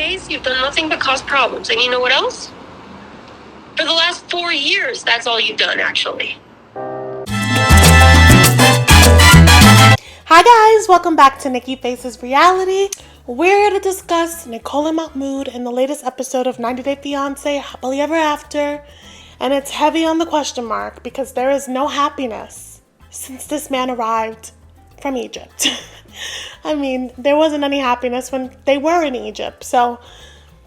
days, you've done nothing but cause problems. And you know what else? For the last 4 years, that's all you've done, actually. Hi guys, welcome back to Nikki Faces Reality. We're here to discuss Nicole and Mahmoud in the latest episode of 90 Day Fiance, Happily Ever After. And it's heavy on the question mark because there is no happiness since this man arrived from Egypt. I mean, there wasn't any happiness when they were in Egypt. So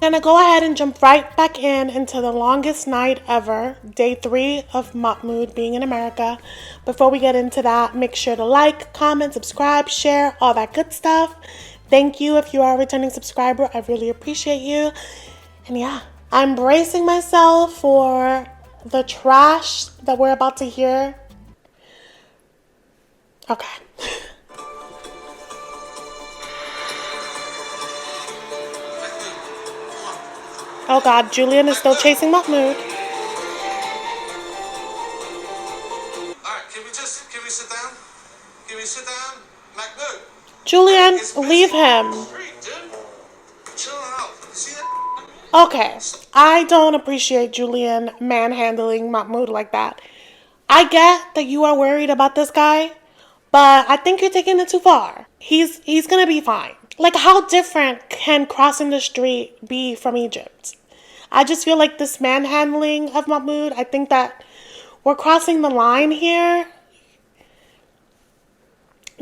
I'm gonna go ahead and jump right back into the longest night ever, day 3 of Mahmoud being in America. Before we get into that, make sure to like, comment, subscribe, share, all that good stuff. Thank you if you are a returning subscriber. I really appreciate you. And yeah, I'm bracing myself for the trash that we're about to hear. Okay. Oh God, Julian is still chasing Mahmoud. Alright, can we sit down? Can we sit down? Mahmoud. Julian, leave him. Chill out. You see that? Okay, I don't appreciate Julian manhandling Mahmoud like that. I get that you are worried about this guy, but I think you're taking it too far. He's gonna be fine. Like, how different can crossing the street be from Egypt? I just feel like this manhandling of Mahmoud, I think that we're crossing the line here.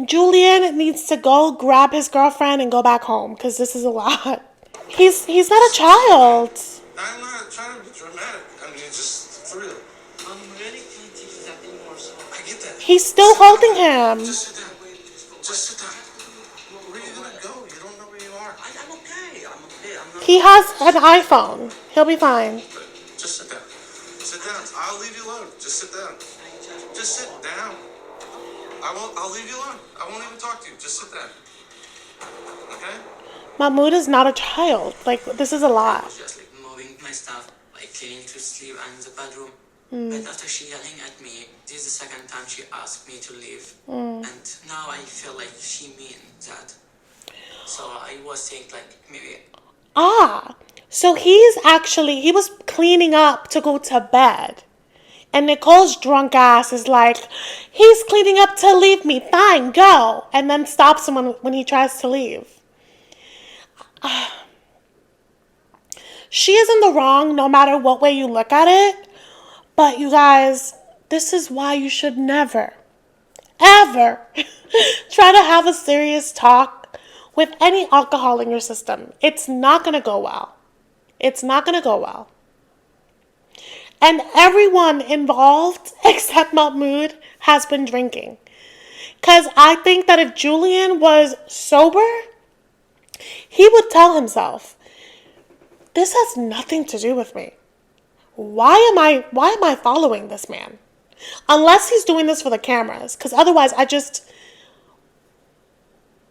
Julian needs to go grab his girlfriend and go back home, because this is a lot. He's not a child. I'm not trying to be dramatic. I mean, just for real. I'm really can't take that anymore, so I get that. He's still holding him. Just sit down. Just sit down. Where are you gonna go? You don't know where you are. I'm okay. I'm not. He has an iPhone. He'll be fine. Just sit down. Sit down. I'll leave you alone. Just sit down. Just sit down. I'll leave you alone. I won't even talk to you. Just sit down. Okay? Mahmoud is not a child. Like, this is a lot. Just like moving my stuff, like cleaning to sleep and in the bedroom. But after she yelling at me, this is the second time she asked me to leave. And now I feel like she means that. So I was thinking like maybe. So he was cleaning up to go to bed. And Nicole's drunk ass is like, he's cleaning up to leave me. Fine, go. And then stops him when he tries to leave. She is in the wrong no matter what way you look at it. But you guys, this is why you should never, ever try to have a serious talk with any alcohol in your system. It's not going to go well. It's not going to go well. And everyone involved except Mahmoud has been drinking. Because I think that if Julian was sober, he would tell himself, this has nothing to do with me. Why am I following this man? Unless he's doing this for the cameras. Because otherwise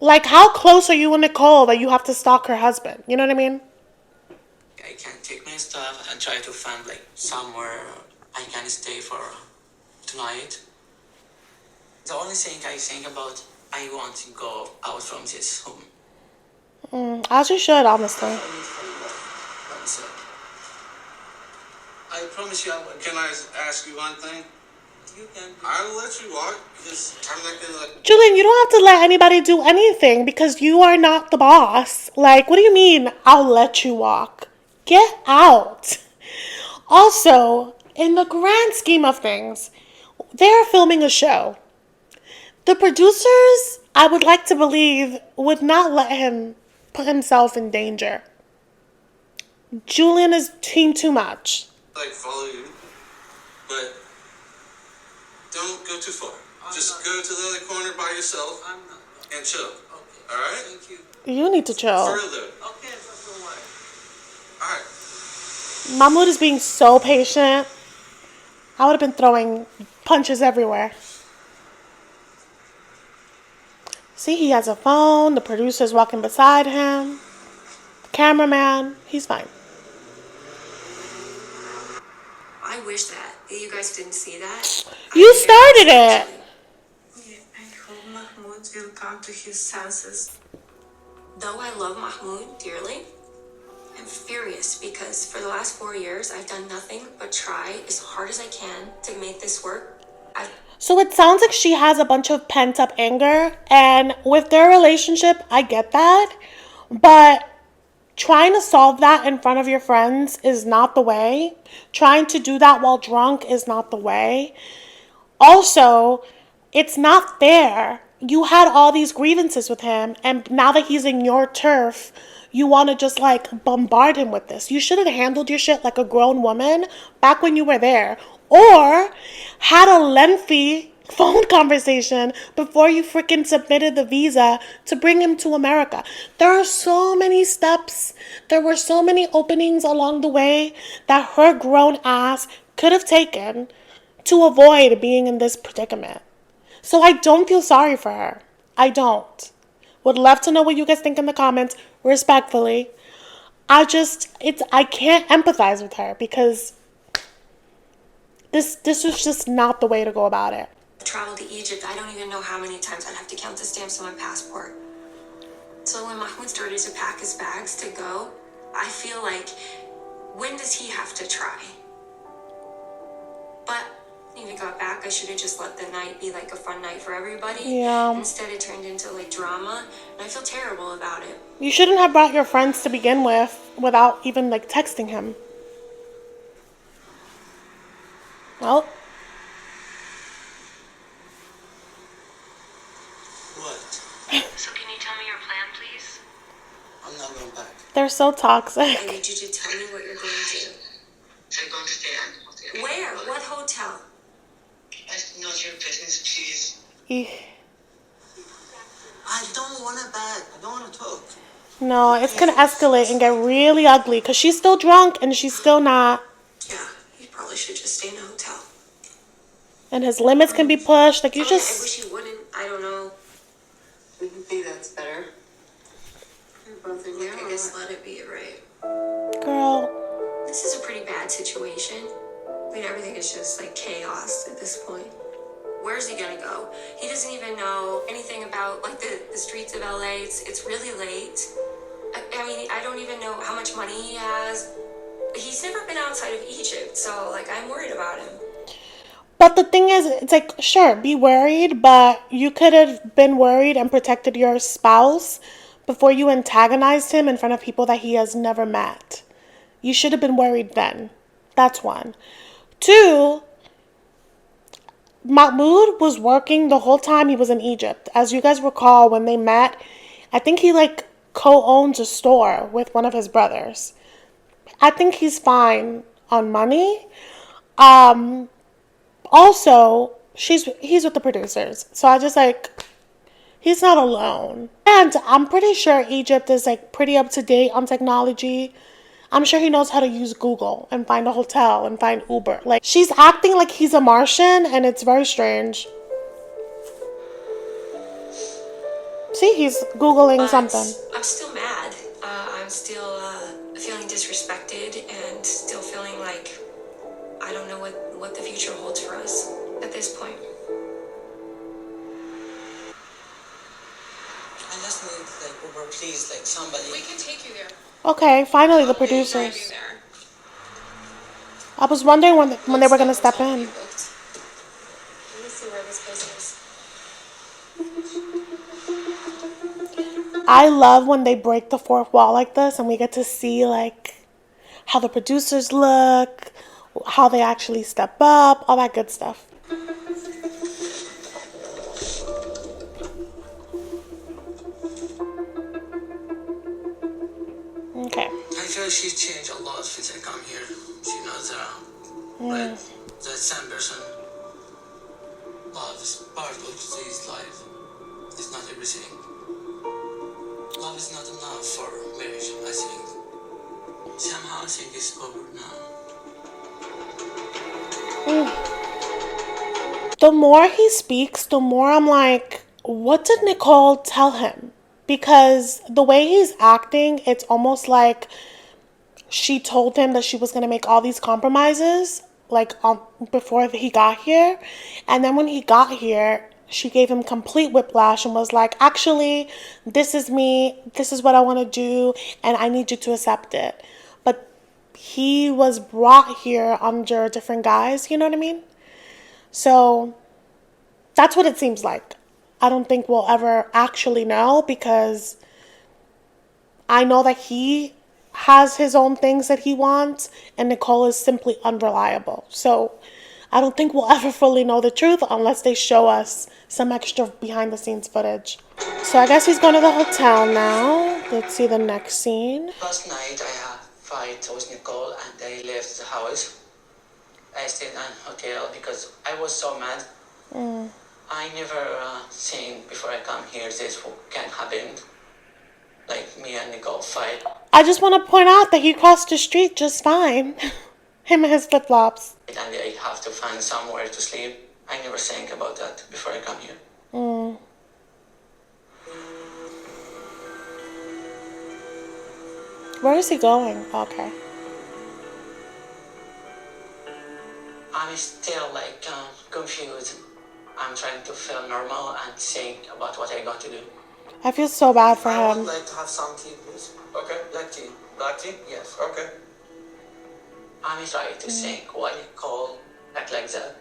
like, how close are you and Nicole that you have to stalk her husband? You know what I mean? I can take my stuff and try to find like somewhere I can stay for tonight. The only thing I think about, I want to go out from this home. As you should, honestly. I promise you I will. Can I ask you one thing? You can. I'll let you walk because I'm not gonna like. Julian, you don't have to let anybody do anything because you are not the boss. Like, what do you mean, I'll let you walk? Get out. Also, in the grand scheme of things, they're filming a show. The producers, I would like to believe, would not let him put himself in danger. Julian is team too much. Like follow you, but don't go too far. Just go to the other corner by yourself and chill. Okay. All right? Thank you. You need to chill. For real though. Okay, don't worry. All right. Mahmoud is being so patient. I would have been throwing punches everywhere. See, he has a phone. The producer's walking beside him. The cameraman, he's fine. I wish that you guys didn't see that. You started it. I hope Mahmoud will come to his senses. Though I love Mahmoud dearly, this. For the last 4 years, I've done nothing but try as hard as I can to make this work. So it sounds like she has a bunch of pent up anger, and with their relationship, I get that, but trying to solve that in front of your friends is not the way. Trying to do that while drunk is not the way. Also, it's not fair. You had all these grievances with him, and now that he's in your turf, you want to just like bombard him with this. You should have handled your shit like a grown woman back when you were there, or had a lengthy phone conversation before you freaking submitted the visa to bring him to America. There are so many steps. There were so many openings along the way that her grown ass could have taken to avoid being in this predicament. So I don't feel sorry for her. I don't. Would love to know what you guys think in the comments, respectfully. I can't empathize with her because this was just not the way to go about it. Traveled to Egypt, I don't even know how many times. I'd have to count the stamps on my passport. So when Mahmoud started to pack his bags to go, I feel like, when does he have to try? But when we got back, I should have just let the night be like a fun night for everybody. Yeah. Instead, it turned into like drama, and I feel terrible about it. You shouldn't have brought your friends to begin with without even like texting him. Well. What? So can you tell me your plan, please? I'm not going back. They're so I toxic. need you to tell me what you're going to do. I'm going to stay at the hotel. Where? What hotel? That's not your business, please. Eeh. I don't want to bag. I don't want to talk. No, it's gonna escalate and get really ugly because she's still drunk and she's still not. Yeah, you probably should just stay in a hotel. And his limits can be pushed. Like, you I just. wish you wouldn't. I don't know. We can think that's better. You're both in here. I guess let it be, right? Girl. This is a pretty bad situation. I mean, everything is just like chaos at this point. Where's he gonna go? He doesn't even know anything about like the streets of LA. It's really late. I mean, I don't even know how much money he has. He's never been outside of Egypt, so like I'm worried about him. But the thing is, it's like, sure, be worried, but you could have been worried and protected your spouse before you antagonized him in front of people that he has never met. You should have been worried then. That's one. Two, Mahmoud was working the whole time he was in Egypt. As you guys recall, when they met, I think he like co-owns a store with one of his brothers. I think he's fine on money. Also, he's with the producers. So I just like, he's not alone. And I'm pretty sure Egypt is like pretty up to date on technology. I'm sure he knows how to use Google and find a hotel and find Uber. Like, she's acting like he's a Martian and it's very strange. See, he's Googling something. I'm still mad. I'm still feeling disrespected and still feeling like I don't know what the future holds for us at this point. I just need like Uber, please, like somebody. We can take you there. Okay, finally the producers. I was wondering when they were gonna step in. Let me see where this place is. I love when they break the fourth wall like this and we get to see like how the producers look, how they actually step up, all that good stuff. Okay. I feel like she's changed a lot since I come here. She's not like the same person. Love is part of today's life. It's not everything. Love is not enough for marriage, I think. Somehow I think it's over now. The more he speaks, the more I'm like, what did Nicole tell him? Because the way he's acting, it's almost like she told him that she was going to make all these compromises, like before he got here. And then when he got here, she gave him complete whiplash and was like, actually, this is me. This is what I want to do. And I need you to accept it. But he was brought here under different guise, you know what I mean? So that's what it seems like. I don't think we'll ever actually know, because I know that he has his own things that he wants, and Nicole is simply unreliable. So I don't think we'll ever fully know the truth unless they show us some extra behind the scenes footage. So I guess he's going to the hotel now. Let's see the next scene. Last night I had a fight with Nicole and I left the house. I stayed in a hotel because I was so mad. I never seen before I come here this can happen. Like me and Nicole fight. I just want to point out that he crossed the street just fine. Him and his flip-flops. And I have to find somewhere to sleep. I never think about that before I come here. Where is he going? Okay. I'm still like confused. I'm trying to feel normal and think about what I got to do. I feel so bad for I would him. like to have some tea, please. Okay. Black tea. Black tea? Yes. Okay. I'm trying to think why Nicole act like that.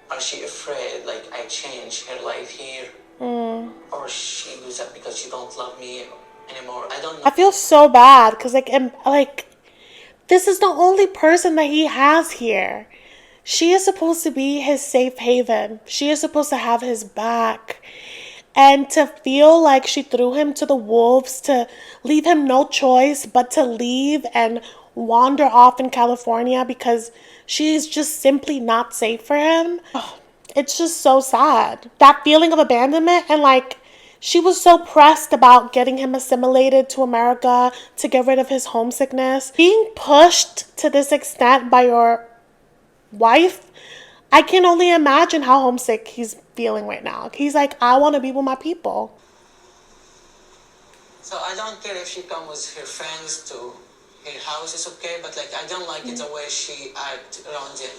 Are she afraid like I change her life here? Or she do that because she don't love me anymore? I don't know. I feel so bad because like this is the only person that he has here. She is supposed to be his safe haven. She is supposed to have his back. And to feel like she threw him to the wolves, to leave him no choice but to leave and wander off in California because she's just simply not safe for him. Oh, it's just so sad. That feeling of abandonment, and like she was so pressed about getting him assimilated to America to get rid of his homesickness. Being pushed to this extent by your wife, I can only imagine how homesick he's feeling right now. He's like, I want to be with my people. So I don't care if she comes with her friends to her house, it's okay, but like I don't like it the way she act around him.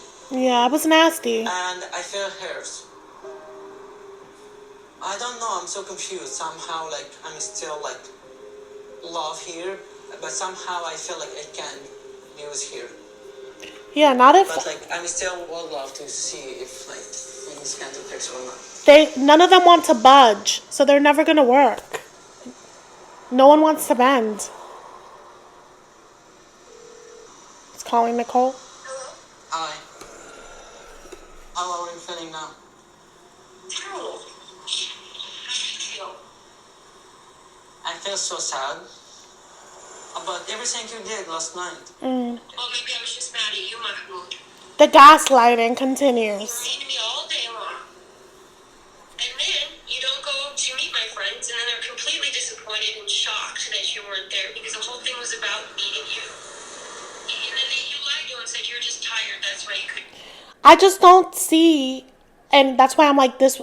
Yeah, it was nasty. And I feel hurt. I don't know, I'm so confused. Somehow like I'm still like love here, but somehow I feel like I can't use here. Yeah, not if But like I'm still would love to see if like things can fix or not. none of them want to budge, so they're never gonna work. No one wants to bend. It's calling Nicole. Hello? Hi. How are you feeling now? Terrible. How do you feel? I feel so sad about everything you did last night. Well, maybe I was just mad at you, Mahmoud. The gaslighting You continues. were mean to me all day long. And then you don't go to meet my friends, and then they're completely disappointed and shocked that you weren't there because the whole thing was about meeting you. And then you lied to them and said you were just tired. That's why you couldn't. I just don't see, and that's why I'm like, this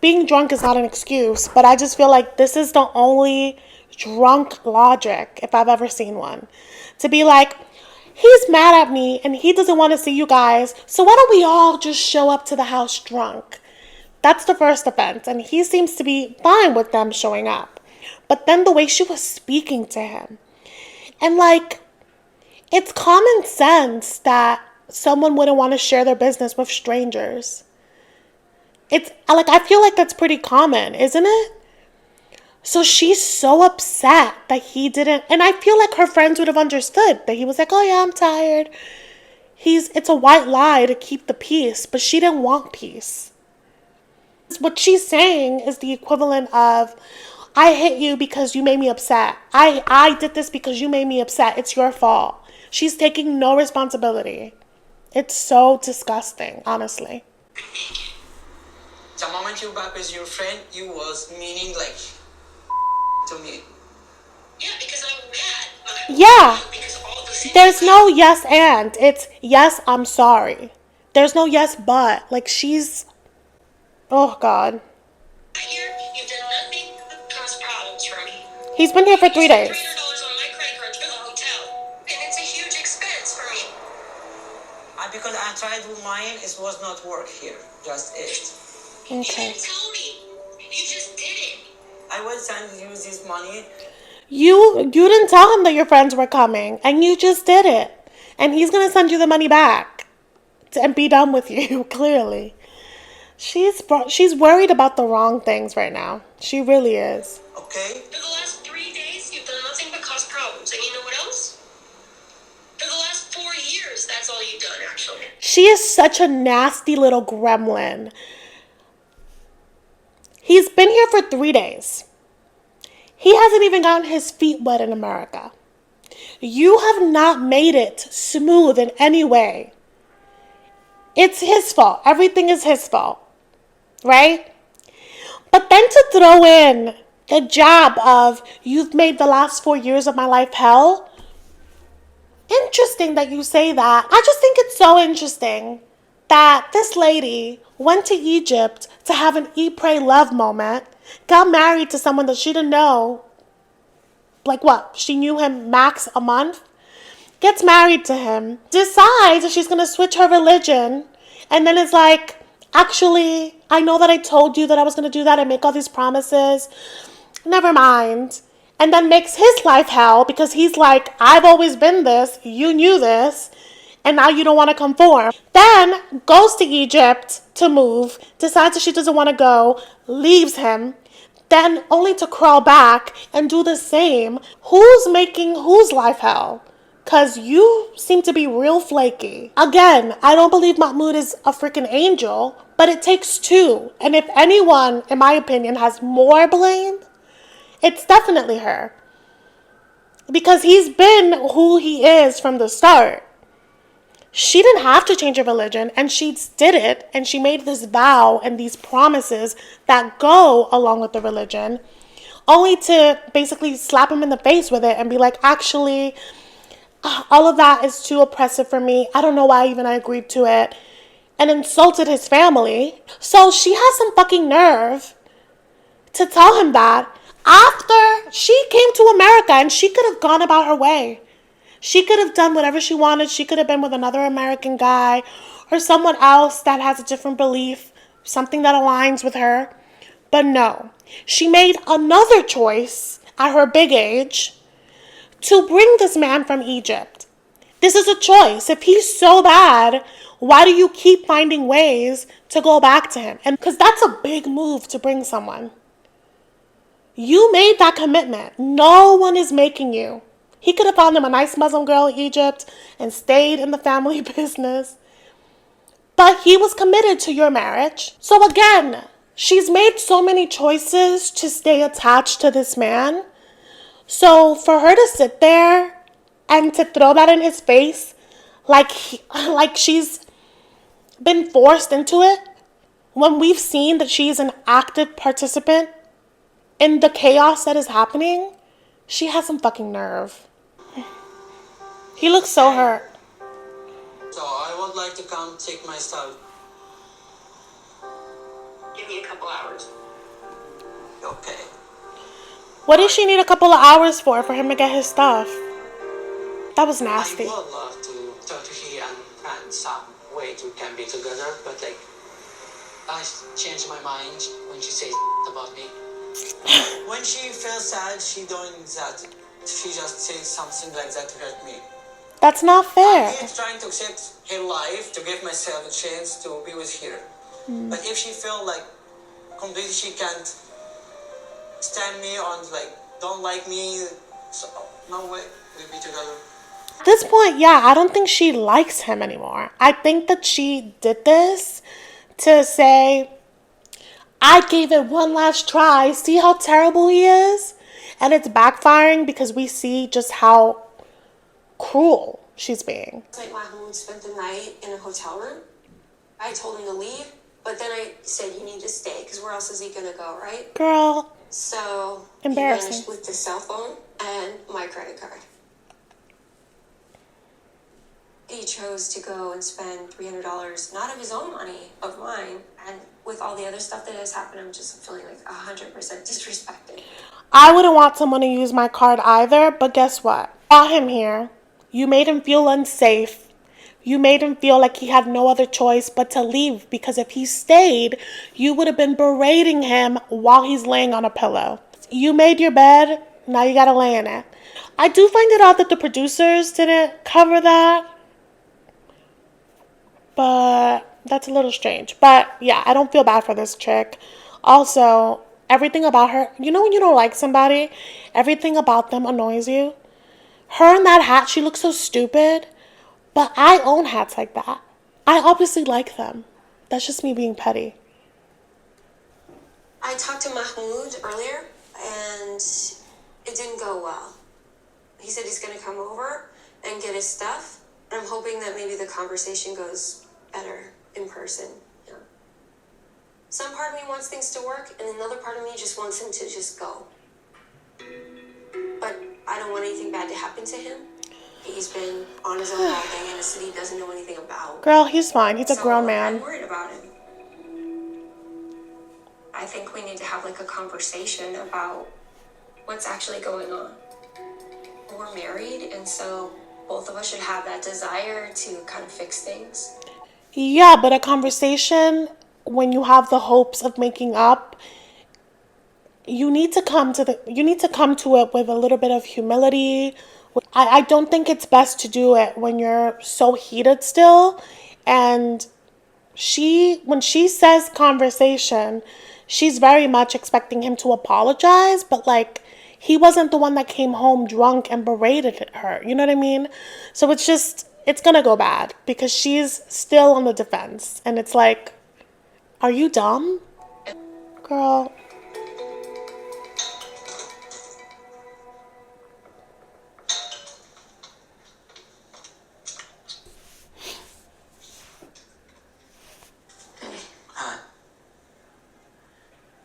being drunk is not an excuse, but I just feel like this is the only drunk logic, if I've ever seen one. To be like, he's mad at me and he doesn't want to see you guys, so why don't we all just show up to the house drunk? That's the first offense, and he seems to be fine with them showing up. But then the way she was speaking to him, and like, it's common sense that someone wouldn't want to share their business with strangers. It's like, I feel like that's pretty common, isn't it? So she's so upset that he didn't, and I feel like her friends would have understood that he was like, oh yeah, I'm tired. It's a white lie to keep the peace, but she didn't want peace. What she's saying is the equivalent of, I hit you because you made me upset. I did this because you made me upset. It's your fault. She's taking no responsibility. It's so disgusting, honestly. The moment you back with your friend, you was meaning like to me. Yeah, because I'm mad. Yeah. Because all the things There's no yes and. It's yes, I'm sorry. There's no yes but. Like she's, oh God. here, you've done nothing but cause problems for me. He's been here for 3 days. $300 on my credit card for the hotel. And it's a huge expense for me. Because I tried with mine, it was not work here. Just it. You Okay. didn't tell me. You just did it. I was trying to use this money. You didn't tell him that your friends were coming, and you just did it. And he's going to send you the money back and be done with you, clearly. She's worried about the wrong things right now. She really is. Okay? For the last 3 days, you've done nothing but cause problems. And you know what else? For the last 4 years, that's all you've done, actually. She is such a nasty little gremlin. He's been here for 3 days. He hasn't even gotten his feet wet in America. You have not made it smooth in any way. It's his fault. Everything is his fault. Right? But then to throw in the jab of, you've made the last 4 years of my life hell. Interesting that you say that. I just think it's so interesting that this lady went to Egypt to have an eat, pray, love moment, got married to someone that she didn't know. Like what? She knew him max a month. Gets married to him. Decides that she's going to switch her religion. And then is like, actually, I know that I told you that I was going to do that and make all these promises. Never mind. And then makes his life hell because he's like, I've always been this. You knew this. And now you don't want to conform. Then goes to Egypt to move. Decides that she doesn't want to go. Leaves him. Then only to crawl back and do the same. Who's making whose life hell? Because you seem to be real flaky. Again, I don't believe Mahmoud is a freaking angel, but it takes two. And if anyone, in my opinion, has more blame, it's definitely her. Because he's been who he is from the start. She didn't have to change her religion, and she did it, and she made this vow and these promises that go along with the religion, only to basically slap him in the face with it and be like, actually, all of that is too oppressive for me. I don't know why even I agreed to it. And insulted his family. So she has some fucking nerve to tell him that after she came to America, and she could have gone about her way. She could have done whatever she wanted. She could have been with another American guy or someone else that has a different belief, something that aligns with her. But no, she made another choice at her big age to bring this man from Egypt. This is a choice. If he's so bad, why do you keep finding ways to go back to him? And because that's a big move to bring someone. You made that commitment. No one is making you. He could have found him a nice Muslim girl in Egypt and stayed in the family business. But he was committed to your marriage. So again, she's made so many choices to stay attached to this man. So for her to sit there and to throw that in his face like she's been forced into it, when we've seen that she's an active participant in the chaos that is happening, she has some fucking nerve. He looks so hurt. So I would like to come take my stuff. Give me a couple hours. Okay. What does she need a couple of hours for him to get his stuff? That was nasty. I would love to talk to her and find some way to can be together, but like I changed my mind when she says about me. When she feels sad, she doing that. She just says something like that to hurt me. That's not fair. I'm trying to accept her life to give myself a chance to be with her. But if she feel like completely she can't stand me or like don't like me, so no way we'll be together. At this point, yeah, I don't think she likes him anymore. I think that she did this to say, I gave it one last try. See how terrible he is? And it's backfiring because we see just how cruel she's being. Like Mahmoud spent the night in a hotel room. I told him to leave, but then I said you need to stay because where else is he gonna go, right? Girl, So embarrassing. he vanished with the cell phone and my credit card. He chose to go and spend $300, not of his own money, of mine, and with all the other stuff that has happened, I'm just feeling like 100% disrespected. I wouldn't want someone to use my card either, but guess what? Brought him here. You made him feel unsafe. You made him feel like he had no other choice but to leave, because if he stayed, you would have been berating him while he's laying on a pillow. You made your bed, now you gotta lay in it. I do find it odd that the producers didn't cover that, But that's a little strange. But yeah, I don't feel bad for this chick. Also, everything about her, you know when you don't like somebody, everything about them annoys you? Her in that hat, she looks so stupid. But I own hats like that. I obviously like them. That's just me being petty. I talked to Mahmoud earlier, and it didn't go well. He said he's going to come over and get his stuff, and I'm hoping that maybe the conversation goes better in person. Yeah. Some part of me wants things to work, and another part of me just wants him to just go. But I don't want anything bad to happen to him. He's been on his own all day in a city he doesn't know anything about. Girl, he's fine. He's a grown man. I'm worried about him. I think we need to have like a conversation about what's actually going on. We're married, and so both of us should have that desire to kind of fix things. Yeah, but a conversation when you have the hopes of making up, you need to come to it with a little bit of humility. I don't think it's best to do it when you're so heated still. And when she says conversation, she's very much expecting him to apologize, but like he wasn't the one that came home drunk and berated her. You know what I mean? So it's gonna go bad because she's still on the defense. And it's like, are you dumb? Girl.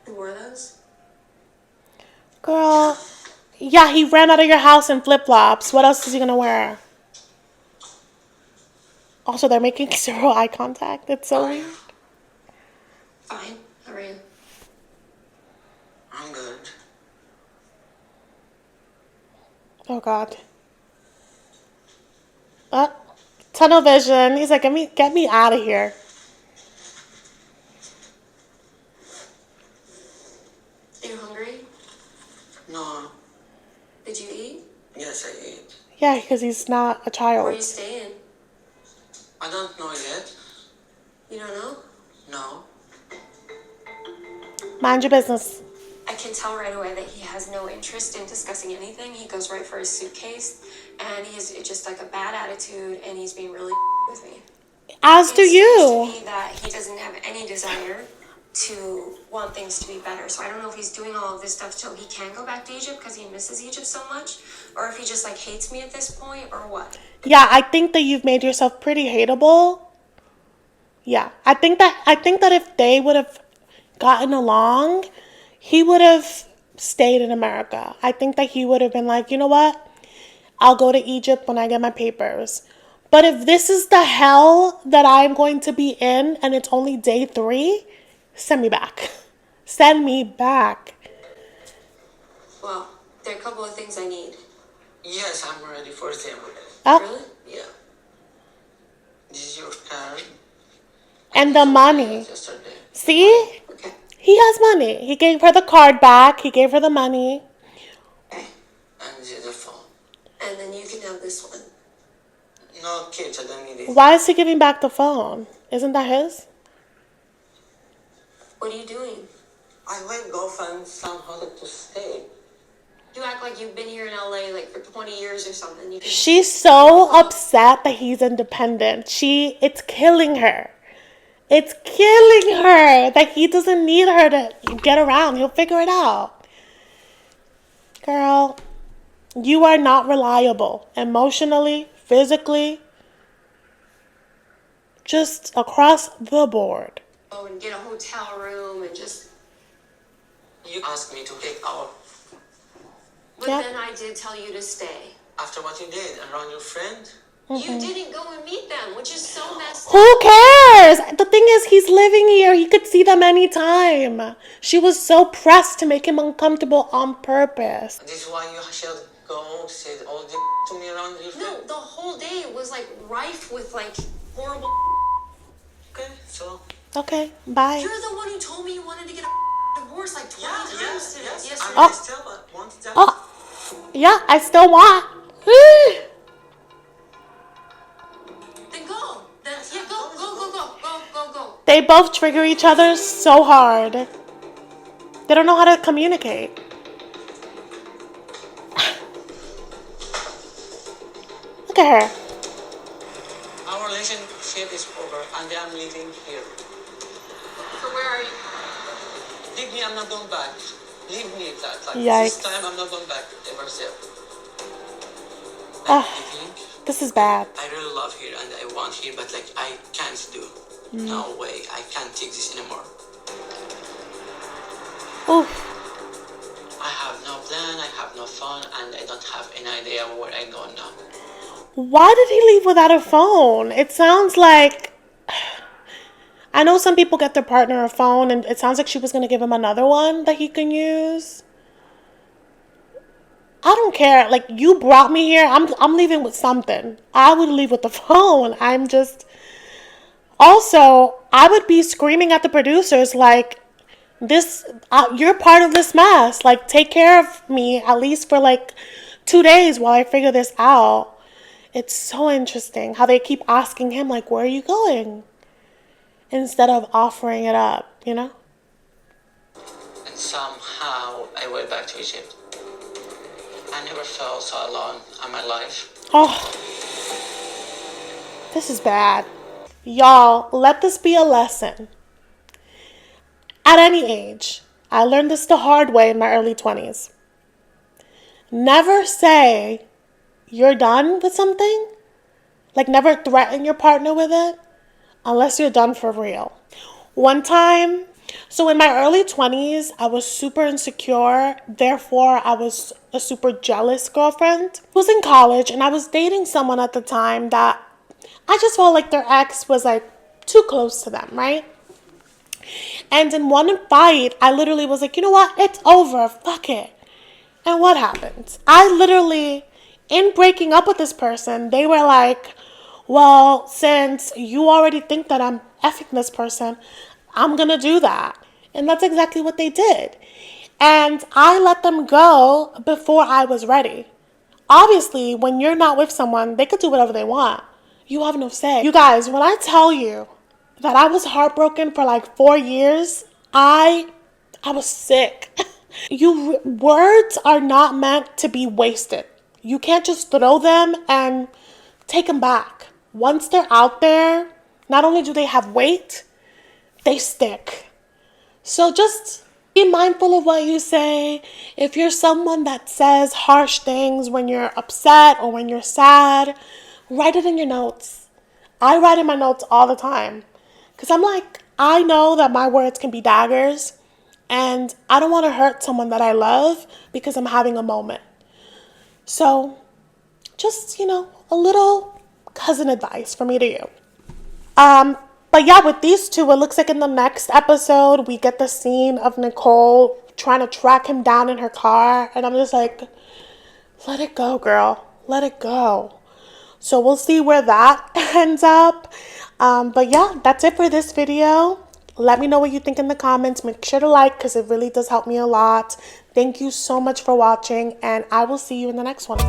Who wore those? Girl. Yeah, he ran out of your house in flip-flops. What else is he gonna wear? Also, they're making zero eye contact. It's so weird. Fine. How are you? I'm good. Oh God. Tunnel vision. He's like, get me out of here. Are you hungry? No. Did you eat? Yes, I ate. Yeah, because he's not a Where are you child. staying? I don't know yet. You don't know? No. Mind your business. I can tell right away that he has no interest in discussing anything. He goes right for his suitcase, and he's just like a bad attitude, and he's being really with me. As do It you. seems to me that he doesn't have any desire to want things to be better. So I don't know if he's doing all of this stuff so he can go back to Egypt because he misses Egypt so much, or if he just like hates me at this point, or what. Yeah, I think that you've made yourself pretty hateable. Yeah, I think that if they would have gotten along, he would have stayed in America. I think that he would have been like, you know what? I'll go to Egypt when I get my papers. But if this is the hell that I'm going to be in and it's only day 3, send me back. Send me back. Well, there are a couple of things I need. Yes, I'm ready for them. Oh, Really? Yeah. This is your card. and the money. Yesterday. See? Okay. He has money. He gave her the card back. He gave her the money. Okay. And the phone. And then you can have this one. No, kids, I don't need it. Why is he giving back the phone? Isn't that his? What are you doing? I will go find some hotel to stay. You act like you've been here in LA like for 20 years or something. You can... She's so upset that he's independent. It's killing her. It's killing her that he doesn't need her to get around. He'll figure it out. Girl, you are not reliable. Emotionally, physically, just across the board. Oh, and get a hotel room and just... You asked me to take our... But Yep. then I did tell you to stay. After what you did around your friend? You didn't go and meet them, which is so messed up. Who cares? The thing is, he's living here. He could see them anytime. She was so pressed to make him uncomfortable on purpose. This is why you should go say all the to me around your friend? No, the whole day was like rife with like horrible... Okay, so... Okay, bye. You're the one who told me you wanted to get a divorce like 20 times today. Yes. Yesterday. I still want that. Oh, yeah, I still want. Then go. Then, yeah, go. They both trigger each other so hard. They don't know how to communicate. Look at her. Our relationship is over and I'm leaving here. So where are you? Leave me, I'm not going back. Leave me like Yikes. this time I'm not going back ever still. Ah, I think this is bad. I really love here and I want here, but like I can't do. No way, I can't take this anymore. Oof. I have no plan, I have no phone, and I don't have any idea where I'm going now. Why did he leave without a phone? It sounds like... I know some people get their partner a phone, and it sounds like she was going to give him another one that he can use. I don't care. Like, you brought me here. I'm leaving with something. I would leave with the phone. I'm just... Also, I would be screaming at the producers like, this, you're part of this mess. Like, take care of me at least for like 2 days while I figure this out. It's so interesting how they keep asking him, like, where are you going? Instead of offering it up, you know? And somehow I went back to Egypt. I never felt so alone in my life. Oh, this is bad. Y'all, let this be a lesson. At any age, I learned this the hard way in my early 20s. Never say you're done with something. Like, never threaten your partner with it unless you're done for real. One time, so in my early 20s, I was super insecure. Therefore, I was a super jealous girlfriend. I was in college and I was dating someone at the time that I just felt like their ex was like too close to them, right? And in one fight, I literally was like, you know what? It's over. Fuck it. And what happened? I literally, in breaking up with this person, they were like, well, since you already think that I'm effing this person, I'm going to do that. And that's exactly what they did. And I let them go before I was ready. Obviously, when you're not with someone, they could do whatever they want. You have no say. You guys, when I tell you that I was heartbroken for like 4 years, I was sick. Words are not meant to be wasted. You can't just throw them and take them back. Once they're out there, not only do they have weight, they stick. So just be mindful of what you say. If you're someone that says harsh things when you're upset or when you're sad, write it in your notes. I write in my notes all the time. Because I'm like, I know that my words can be daggers. And I don't want to hurt someone that I love because I'm having a moment. So just, a little cousin advice from me to you. But yeah, with these two, it looks like in the next episode, we get the scene of Nicole trying to track him down in her car. And I'm just like, let it go, girl. Let it go. So we'll see where that ends up. But yeah, that's it for this video. Let me know what you think in the comments. Make sure to like because it really does help me a lot. Thank you so much for watching, and I will see you in the next one.